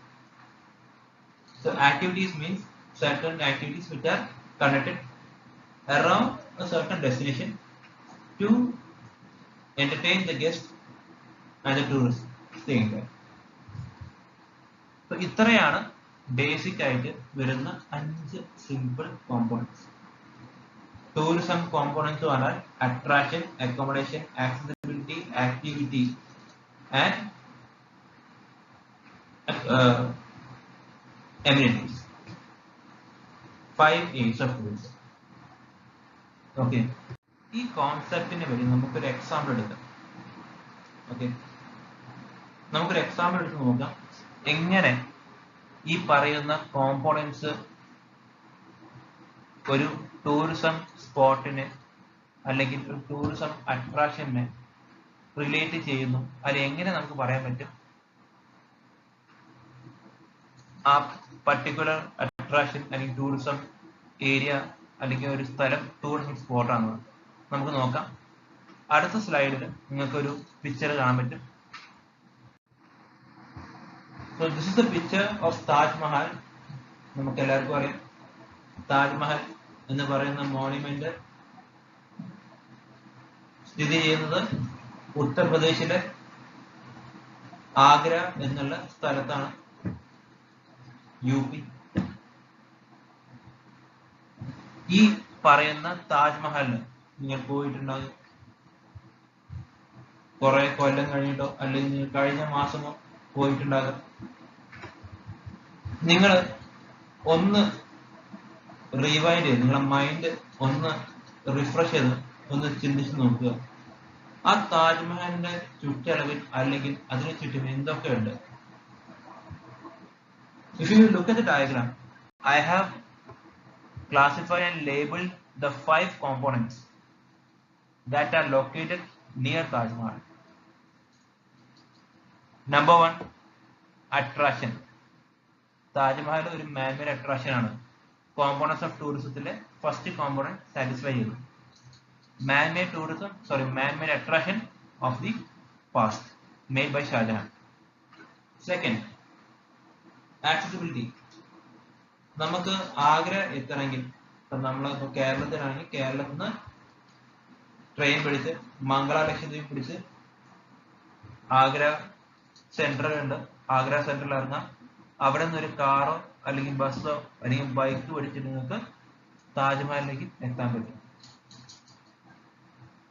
[SPEAKER 1] So activities means certain activities which are conducted around a certain destination to entertain the guest and the tourist staying there. So ഇത്രയാണ് ബേസിക് ആയിട്ട് വരുന്ന 5 സിമ്പിൾ കോമ്പോണൻസ്. ടൂറിസം കോമ്പോണൻസ് പറഞ്ഞാൽ attraction, accommodation, accessibility, activity and amenities. 5 A's of tourism. Okay, ഈ കോൺസെപ്റ്റിനെ പറ്റി നമുക്കൊരു example എടുക്കാം. Okay, നമുക്കൊരു example എടുത്ത് നോക്കാം എങ്ങനെ ഈ പറയുന്ന കോമ്പോണൻസ് ഒരു ടൂറിസം സ്പോട്ടിനെ അല്ലെങ്കിൽ ഒരു ടൂറിസം അട്രാക്ഷനെ റിലേറ്റ് ചെയ്യുന്നു, അല്ലെങ്കിൽ എങ്ങനെ നമുക്ക് പറയാൻ പറ്റും ആ പർട്ടിക്കുലർ അട്രാക്ഷൻ അല്ലെങ്കിൽ ടൂറിസം ഏരിയ അല്ലെങ്കിൽ ഒരു സ്ഥലം ടൂറിസം സ്പോട്ടാണ്. നമുക്ക് നോക്കാം. അടുത്ത സ്ലൈഡിൽ നിങ്ങൾക്കൊരു പിക്ചർ കാണാൻ പറ്റും. So this is the picture of Taj Mahal. നമുക്ക് എല്ലാവർക്കും അറിയാം താജ്മഹൽ എന്ന് പറയുന്ന മോണുമെന്റ് സ്ഥിതി ചെയ്യുന്നത് ഉത്തർപ്രദേശിലെ ആഗ്ര എന്നുള്ള സ്ഥലത്താണ്, UP. ഈ പറയുന്ന താജ്മഹലിന് നിങ്ങൾ പോയിട്ടുണ്ടാകും കുറെ കൊല്ലം കഴിഞ്ഞിട്ടോ അല്ലെങ്കിൽ കഴിഞ്ഞ മാസമോ പോയിട്ടുണ്ടാകും. നിങ്ങൾ ഒന്ന് റിവൈൻഡ് ചെയ്ത് നിങ്ങളുടെ മൈൻഡ് ഒന്ന് റിഫ്രഷ് ചെയ്ത് ഒന്ന് ചിന്തിച്ച് നോക്കുക. ആ താജ്മഹലിന്റെ ചുറ്റളവിൽ അല്ലെങ്കിൽ അതിന് ചുറ്റും എന്തൊക്കെയുണ്ട്? If you look at the diagram, I have classified and labeled the 5 components that are located near Taj Mahal. Number 1, attraction. Taj Mahal ഒരു മാൻമേഡ് അട്രാക്ഷൻ ആണ്. കോമ്പോണൻസ് ഓഫ് ടൂറിസത്തിലെ ഫസ്റ്റ് കോമ്പോണന്റ് സാറ്റിസ്ഫൈ ചെയ്തു. man-made attraction of the past made by Shah Jahan. Second, accessibility. നമുക്ക് ആഗ്ര എത്തണമെങ്കിൽ നമ്മൾ കേരളത്തിലാണെങ്കിൽ കേരളത്തിൽ നിന്ന് ട്രെയിൻ പിടിച്ച് മംഗള ലക്ഷദ്വീപ് പിടിച്ച് ആഗ്ര സെൻട്രൽ ഉണ്ട്, ആഗ്ര സെൻട്രൽ ഇറങ്ങാം. അവിടെ നിന്ന് ഒരു കാറോ അല്ലെങ്കിൽ ബസ്സോ അല്ലെങ്കിൽ ബൈക്ക് പിടിച്ചിട്ട് നിങ്ങൾക്ക് താജ്മഹലിലേക്ക് എത്താൻ പറ്റും.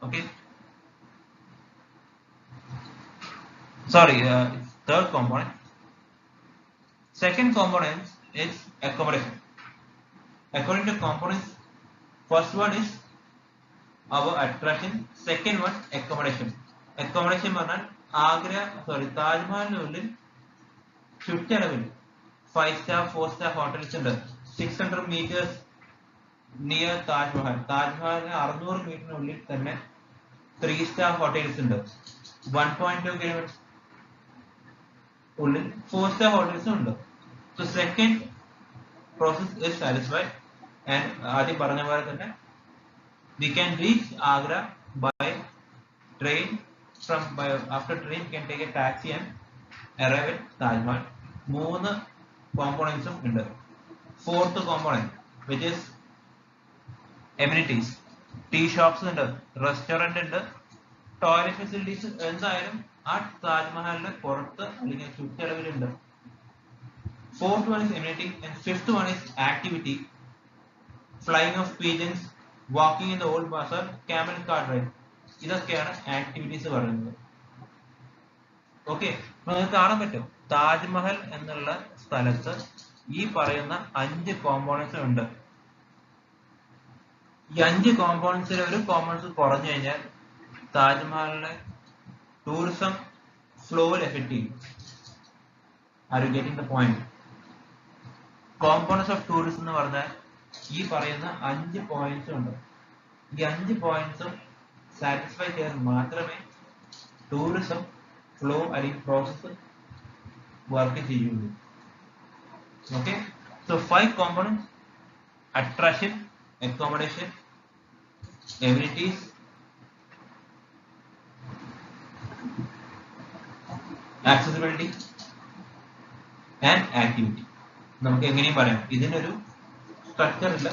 [SPEAKER 1] Okay, sorry, third component. Second component is accommodation. According to components, first one is our attraction, second one accommodation. Accommodation പറഞ്ഞാൽ താജ്മഹലിനുള്ളിൽ ചുറ്റളവിൽ 5-star 4-star ഹോട്ടൽസ് ഉണ്ട്. 600 meters നിയർ താജ്മഹൽ. താജ്മഹലിന് 600 മീറ്ററിനുള്ളിൽ തന്നെ 3-star ഹോട്ടൽസ് ഉണ്ട്. 1.2 kilometers ഉള്ളിൽ 4-star ഹോട്ടൽസ് ഉണ്ട്. So second process is satisfied, and ആദ്യം പറഞ്ഞ പോലെ തന്നെ we can reach Agra by train. After train you can take a taxi and arrive at Taj Mahal. മൂന്ന് കോമ്പോണൻസും ഉണ്ട്. Fourth component, which is amenities. Tea shops ഉണ്ട്, restaurant ഉണ്ട്, toilet facilities എന്തായാലും ആ താജ്മഹലിന്റെ പുറത്ത് അല്ലെങ്കിൽ ചുറ്റളവിലുണ്ട്. Fourth one is amenity, and fifth one is activity. Flying of pigeons, walking in the old bazaar, camel cart ride. ഇതൊക്കെയാണ് activities പറയുന്നത്. Okay, നിങ്ങൾക്ക് കാണാൻ പറ്റും താജ്മഹൽ എന്നുള്ള സ്ഥലത്ത് ഈ പറയുന്ന 5 കോമ്പോണൻസ് ഉണ്ട്. ഈ 5 കോമ്പോണൻസിൽ ഒരു കോമ്പോണൻസ് കുറഞ്ഞു കഴിഞ്ഞാൽ താജ്മഹലിലെ ടൂറിസം ഫ്ലോയിൽ എഫക്ട് ചെയ്യും. Are you getting the point? Components of tourism എന്ന് പറഞ്ഞാൽ ഈ പറയുന്ന 5 പോയിന്റ്സ് ഉണ്ട്. ഈ 5 പോയിന്റ്സും സാറ്റിസ്ഫൈ ചെയ്യാൻ മാത്രമേ ടൂറിസം ഫ്ലോ അല്ലെങ്കിൽ പ്രോസസ് വർക്ക് ചെയ്യുള്ളൂ. Okay, so 5 components: attraction, accommodation, amenities, accessibility and activity. നമുക്ക് എങ്ങനെയും പറയാം. ഇതിനൊരു സ്ട്രക്ചർ ഇല്ല,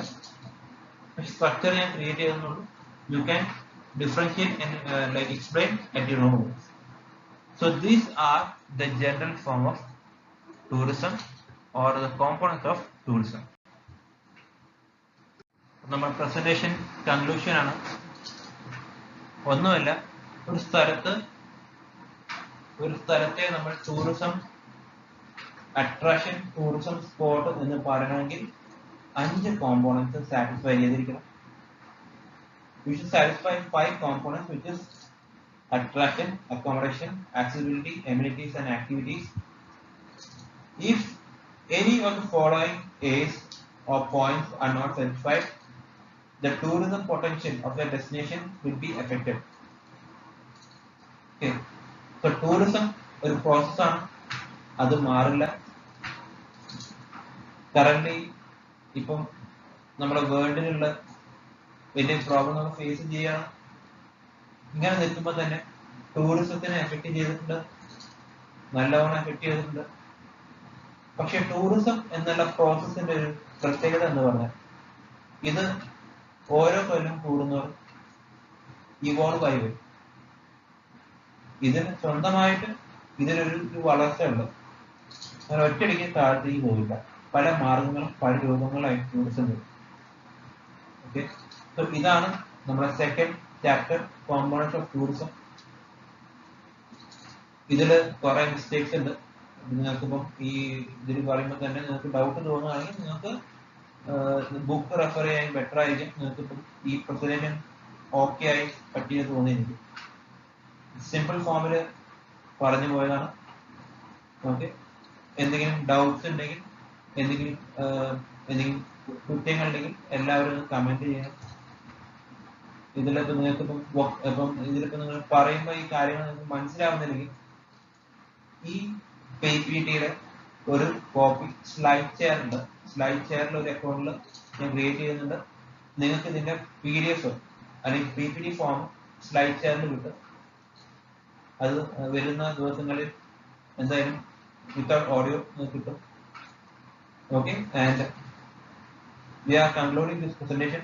[SPEAKER 1] സ്ട്രക്ചർ ഞാൻ ക്രിയേറ്റ് ചെയ്യുന്നുള്ളൂ. You can differentiate and like explain at your own. So these are the general form of tourism or the components of tourism. നമ്മുടെ presentation conclusion ആണ്. ഒന്നുമല്ല, ഒരു സ്ഥലത്തെ നമ്മൾ ടൂറിസം അട്രാക്ഷൻ, ടൂറിസം സ്പോട്ട് എന്ന് പറയണമെങ്കിൽ 5 കോമ്പോണൻസ് സാറ്റിസ്ഫൈ ചെയ്തിരിക്കണം. We should satisfy 5 components, which is attraction, accommodation, accessibility, amenities and activities. If any of the following A's or points are not satisfied, the tourism potential of the destination will be affected. Okay, so tourism ഒരു process ആണ്, അത് മാറില്ല. Current ഇപ്പം നമ്മുടെ വേൾഡിലുള്ള വലിയ problem നമ്മൾ face ചെയ്യാണ്. ഇങ്ങനെ നിൽക്കുമ്പോൾ തന്നെ ടൂറിസത്തിനെ എഫക്ട് ചെയ്തിട്ടുണ്ട്, നല്ലവണ്ണം എഫക്ട് ചെയ്തിട്ടുണ്ട്. പക്ഷെ ടൂറിസം എന്നുള്ള പ്രോസസ്സിന്റെ ഒരു പ്രത്യേകത എന്ന് പറഞ്ഞാൽ ഇത് ഓരോ കൊല്ലം കൂടുന്നവർ ഇവോൾവ് ആയി വരും. ഇതിന് സ്വന്തമായിട്ട് ഇതിനൊരു വളർച്ചയുണ്ട്. അങ്ങനെ ഒറ്റയടിക്ക് താഴ്ത്തേക്ക് പോകില്ല. പല മാർഗങ്ങളും പല രൂപങ്ങളായി ടൂറിസം വരും. ഓക്കെ, സോ ഇതാണ് നമ്മുടെ second chapter, components of tourism. ഇതിൽ കുറെ മിസ്റ്റേക്സ് ഉണ്ട്. നിങ്ങൾക്കിപ്പം ഈ ഇതിൽ പറയുമ്പോൾ തന്നെ നിങ്ങൾക്ക് ഡൗട്ട് തോന്നുകയാണെങ്കിൽ നിങ്ങൾക്ക് ബുക്ക് റെഫർ ചെയ്യാൻ ബെറ്റർ ആയിരിക്കും. നിങ്ങൾക്കിപ്പം ഈ പ്രസന്റേഷൻ ഓക്കെ ആയി പറ്റിയെന്ന് തോന്നിയിരിക്കും. സിമ്പിൾ ഫോമിൽ പറഞ്ഞു പോയതാണ്. ഓക്കെ, എന്തെങ്കിലും ഡൗട്ട്സ് ഉണ്ടെങ്കിൽ, എന്തെങ്കിലും കുറ്റങ്ങളുണ്ടെങ്കിൽ എല്ലാവരും കമന്റ് ചെയ്യണം. ഇതിലൊക്കെ നിങ്ങൾക്കിപ്പം ഇതിലിപ്പോൾ നിങ്ങൾ പറയുമ്പോൾ ഈ കാര്യങ്ങൾ നിങ്ങൾക്ക് മനസ്സിലാവുന്നില്ലെങ്കിൽ ഈ PPTയുടെ ഒരു കോപ്പി സ്ലൈഡ് ഷെയർ ഉണ്ട്. സ്ലൈഡ് ഷെയറിൽ ഒരു അക്കൗണ്ടിൽ ഞാൻ ക്രിയേറ്റ് ചെയ്യുന്നുണ്ട്. നിങ്ങൾക്ക് ഇതിന്റെ PDF അല്ലെങ്കിൽ PPT ഫോം സ്ലൈഡ് ഷെയറിൽ കിട്ടും. അത് വരുന്ന ദിവസങ്ങളിൽ എന്തായാലും വിത്തൗട്ട് ഓഡിയോ കിട്ടും. Okay, and we are concluding this presentation,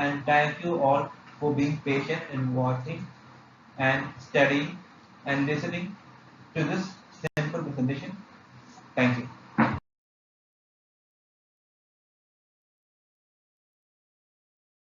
[SPEAKER 1] and thank you all for being patient and watching and studying and listening to this simple presentation. Thank you.